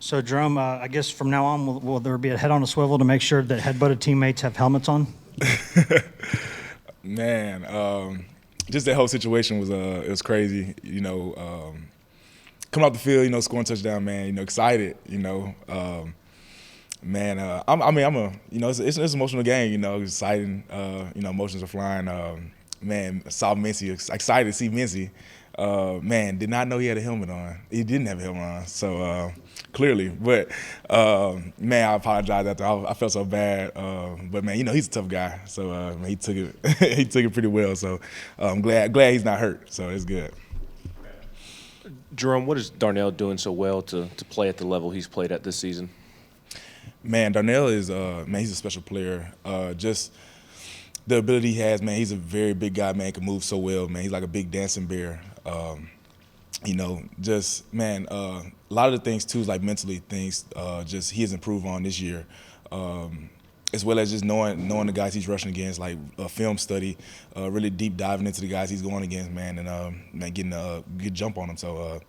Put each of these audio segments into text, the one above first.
So, Jerome, I guess from now on, will there be a head on a swivel to make sure that headbutted teammates have helmets on? Man, just that whole situation was it was crazy. Coming off the field, scoring touchdown, man. Excited. Man, I'm a, it's an emotional game. It's exciting. Emotions are flying. Man, saw Mincey. Excited to see Mincey. Man, did not know he had a helmet on. He didn't have a helmet on, so clearly. But man, I apologize after. I felt so bad. But man, he's a tough guy, so man, he took it. He took it pretty well. So I'm glad he's not hurt. So it's good. Jerome, what is Darnell doing so well to play at the level he's played at this season? Man, Darnell is man, he's a special player. Just the ability he has, man. He's a very big guy, man. Can move so well, man. He's like a big dancing bear. Just man, a lot of the things too is like mentally things. Just he has improved on this year, as well as just knowing the guys he's rushing against, like film study, really deep diving into the guys he's going against, man, and man, getting a good jump on them. So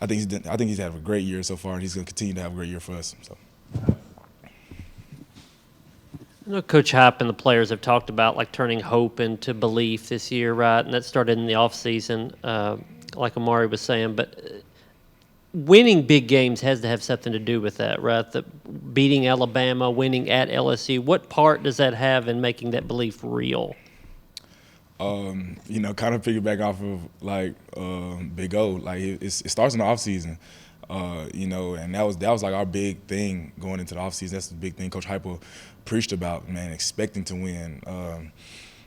I think he's had a great year so far, and he's going to continue to have a great year for us. So. I know Coach Hype and the players have talked about like turning hope into belief this year, right? And that started in the offseason, like Amari was saying. But winning big games has to have something to do with that, right? Beating Alabama, winning at LSU. What part does that have in making that belief real? Kind of piggyback off of like Big O. Like it starts in the offseason. And that was like our big thing going into the offseason. That's the big thing Coach Hyper preached about, man, expecting to win.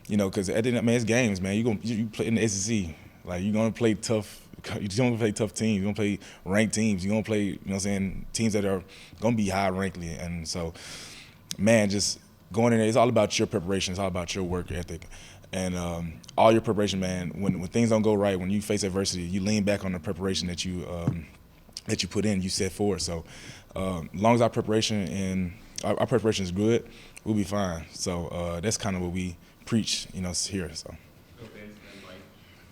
Because at the end, man, it's games, man. You play in the SEC. Like, you're going to play tough. You're going to play tough teams. You're going to play ranked teams. You're going to play, teams that are going to be high ranked. And so, man, just going in there, it's all about your preparation. It's all about your work ethic. And all your preparation, man, when things don't go right, when you face adversity, you lean back on the preparation that you put in, you set forward. So as long as our preparation is good, we'll be fine. So that's kind of what we preach, here. So.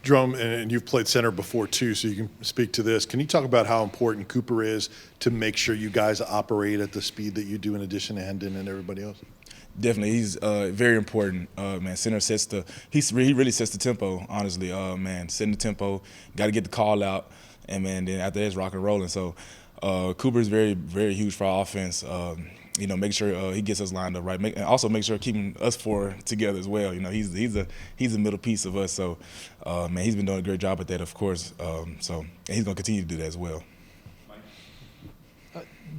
Jerome, and you've played center before too, so you can speak to this. Can you talk about how important Cooper is to make sure you guys operate at the speed that you do in addition to Hendon and everybody else? Definitely, he's very important. Man, center he really sets the tempo. Honestly, man, setting the tempo. Got to get the call out, and man, then after that, it's rock and rolling. So, Cooper is very, very huge for our offense. Making sure he gets us lined up right, and also make sure keeping us four together as well. He's a middle piece of us. So, man, he's been doing a great job at that, of course. And he's going to continue to do that as well.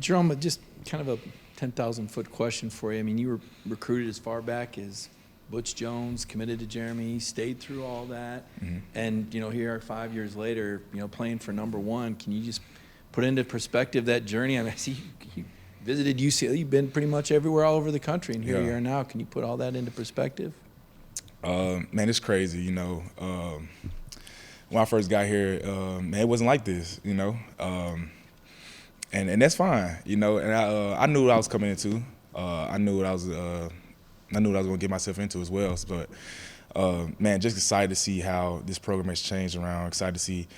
Jerome, just kind of a 10,000-foot question for you. I mean, you were recruited as far back as Butch Jones, committed to Jeremy, stayed through all that, and here 5 years later, playing for number one. Can you just put into perspective that journey? I mean, I see you visited UCLA. You've been pretty much everywhere all over the country, and here you are now. Can you put all that into perspective? Man, it's crazy. When I first got here, man, it wasn't like this. And that's fine. And I knew what I was coming into. I knew what I was going to get myself into as well. But man, just excited to see how this program has changed around. Excited to see,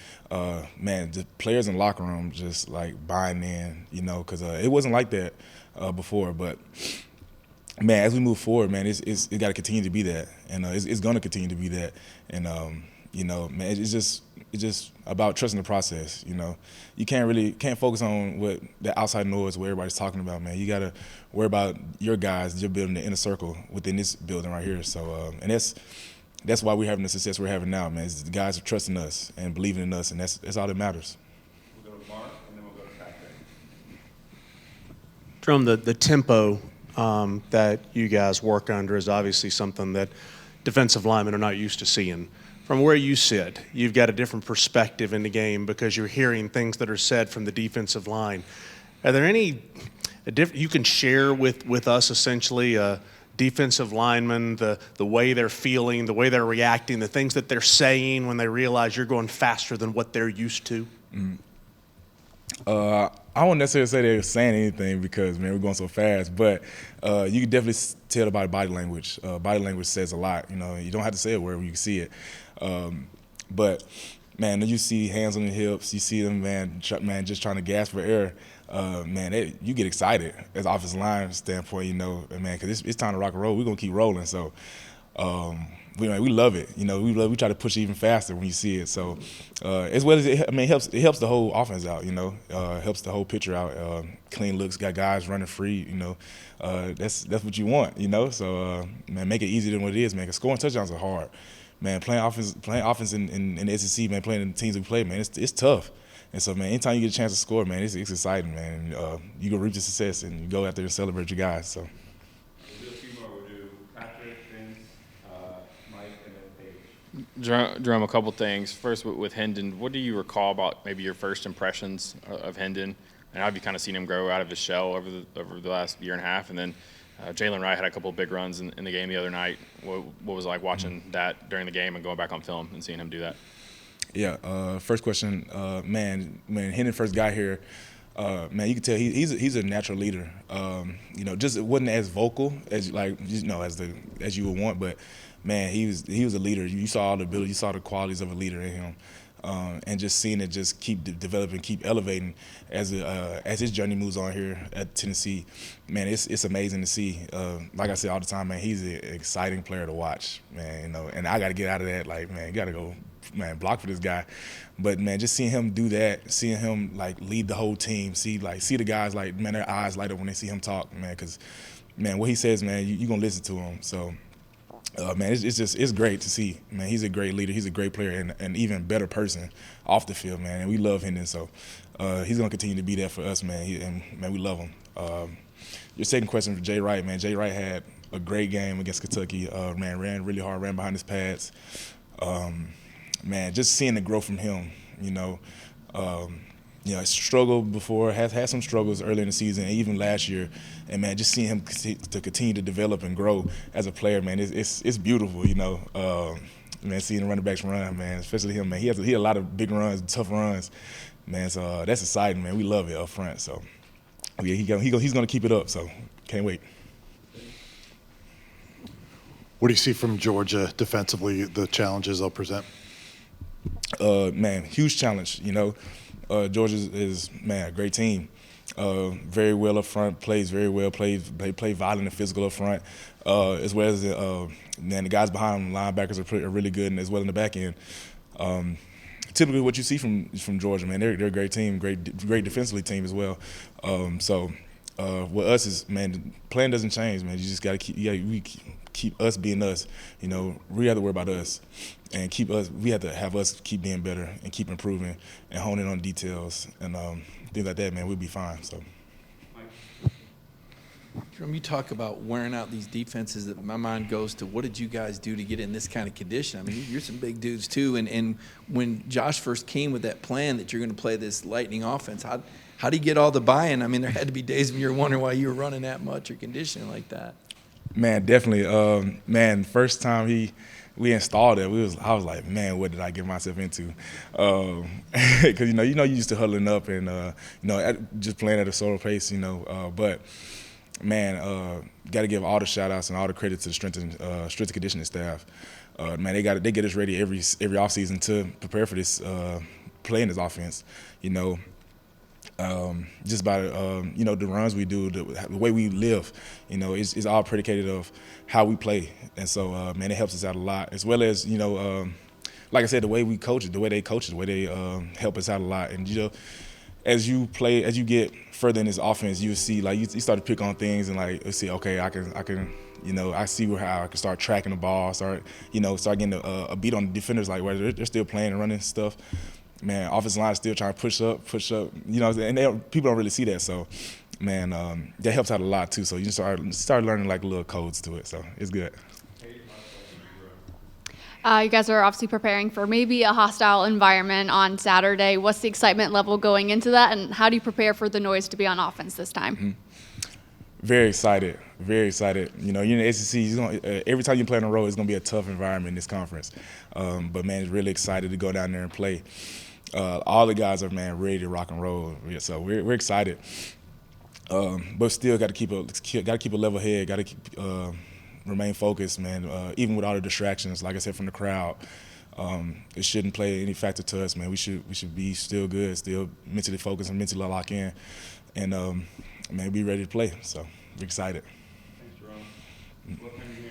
man, the players in the locker room just like buying in, because it wasn't like that before. But man, as we move forward, man, it got to continue to be that, and it's going to continue to be that. And man, it's just about trusting the process. You can't focus on what the outside noise, what everybody's talking about, man. You got to worry about your guys, you're building the inner circle within this building right here. So, and that's why we're having the success we're having now, man. Is the guys are trusting us and believing in us, and that's all that matters. We'll go to Mark, and then we'll go to Patrick. Jerome, the tempo that you guys work under is obviously something that defensive linemen are not used to seeing. From where you sit, you've got a different perspective in the game because you're hearing things that are said from the defensive line. Are there any you can share with us essentially defensive linemen, the way they're feeling, the way they're reacting, the things that they're saying when they realize you're going faster than what they're used to? I won't necessarily say they're saying anything because, man, we're going so fast. But you can definitely tell by body language. Body language says a lot. You don't have to say it wherever you can see it. But man, you see hands on the hips, you see them, man, just trying to gasp for air. Man, you get excited as offensive line standpoint, you know, man, because it's time to rock and roll. We're gonna keep rolling, so we love it. You know, we try to push it even faster when you see it. So as well as it helps the whole offense out. You know, helps the whole picture out. Clean looks, got guys running free. You know, that's what you want. You know, so man, make it easier than what it is, man. 'Cause scoring touchdowns are hard, man. Playing offense in the SEC, man. Playing in the teams we play, man. It's tough. And so, man, anytime you get a chance to score, man, it's exciting, man. You go reap the success and you go out there and celebrate your guys. So. Jerome, a couple things. First, with Hendon, what do you recall about maybe your first impressions of Hendon, and how have you kind of seen him grow out of his shell over the last year and a half? And then Jalen Wright had a couple of big runs in the game the other night. What was it like watching that during the game and going back on film and seeing him do that? Yeah. First question, man. When Hendon first got here, man, you can tell he's a natural leader. You know, just it wasn't as vocal as as you would want, but. Man, he was a leader. You saw all the ability, you saw the qualities of a leader in him, and just seeing it just keep developing, keep elevating as his journey moves on here at Tennessee. Man, it's amazing to see. Like I say all the time, man, he's an exciting player to watch, man. You know, and I got to get out of that. Like, man, you got to go, man, block for this guy. But man, just seeing him do that, seeing him like lead the whole team, see the guys like, man, their eyes light up when they see him talk, man, because man, what he says, man, you gonna listen to him. So. Man, it's great to see. Man, he's a great leader. He's a great player and an even better person off the field, man. And we love Hendon, so he's gonna continue to be there for us, man. Man, we love him. Your second question for Jay Wright, man. Jay Wright had a great game against Kentucky. Man, ran really hard, ran behind his pads. Man, just seeing the growth from him, you know. Struggled before, has had some struggles early in the season, and even last year. And man, just seeing him to continue to develop and grow as a player, man, it's beautiful, you know. Man, seeing the running backs run, man, especially him, man. He had a lot of big runs, tough runs, man. So that's exciting, man. We love it up front. So yeah, he's gonna keep it up. So can't wait. What do you see from Georgia defensively? The challenges they'll present. Man, huge challenge. You know. Georgia is man, a great team. Very well up front, plays very well, they play violent and physical up front, as well as man, the guys behind them, linebackers are really good, and as well in the back end. Typically, what you see from Georgia, man, they're a great team, great defensively team as well. So with us is, man, the plan doesn't change, man. You just got to keep us being us. You know, we have to worry about us and we have to have us keep being better and keep improving and honing on details and things like that, man. We'll be fine. So. Jerome, you talk about wearing out these defenses. That my mind goes to, what did you guys do to get in this kind of condition? I mean, you're some big dudes too. And when Josh first came with that plan that you're going to play this lightning offense, how do you get all the buy-in? I mean, there had to be days when you were wondering why you were running that much or conditioning like that. Man, definitely. Man, first time we installed it, I was like, man, what did I get myself into? Because you know, you used to huddling up and just playing at a solo pace, you know. But man, got to give all the shout outs and all the credit to the strength and conditioning staff. Man, they get us ready every offseason to prepare for this playing this offense. You know. Just by the runs we do, the way we live, you know, it's all predicated of how we play, and so man, it helps us out a lot. As well as like I said, the way we coach it, the way they coach it, the way they help us out a lot. And you know, as you get further in this offense, you see like you start to pick on things and like see, okay, I can. You know, I see how I can start tracking the ball, start getting a beat on the defenders, like where they're still playing and running stuff. Man, offensive line is still trying to push up, you know, and people don't really see that. So, man, that helps out a lot too. So you start learning like little codes to it. So it's good. You guys are obviously preparing for maybe a hostile environment on Saturday. What's the excitement level going into that, and how do you prepare for the noise to be on offense this time? Mm-hmm. Very excited, very excited. You know, you're in the SEC. Every time you play on the road, it's going to be a tough environment in this conference. But, man, it's really excited to go down there and play. All the guys are, man, ready to rock and roll. So we're excited. But still got to keep a level head. Got to remain focused, man. Even with all the distractions, like I said, from the crowd. it shouldn't play any factor to us, man. We should be still good, still mentally focused and mentally lock in, and man, be ready to play. So we're excited. Thanks, Jerome. What can you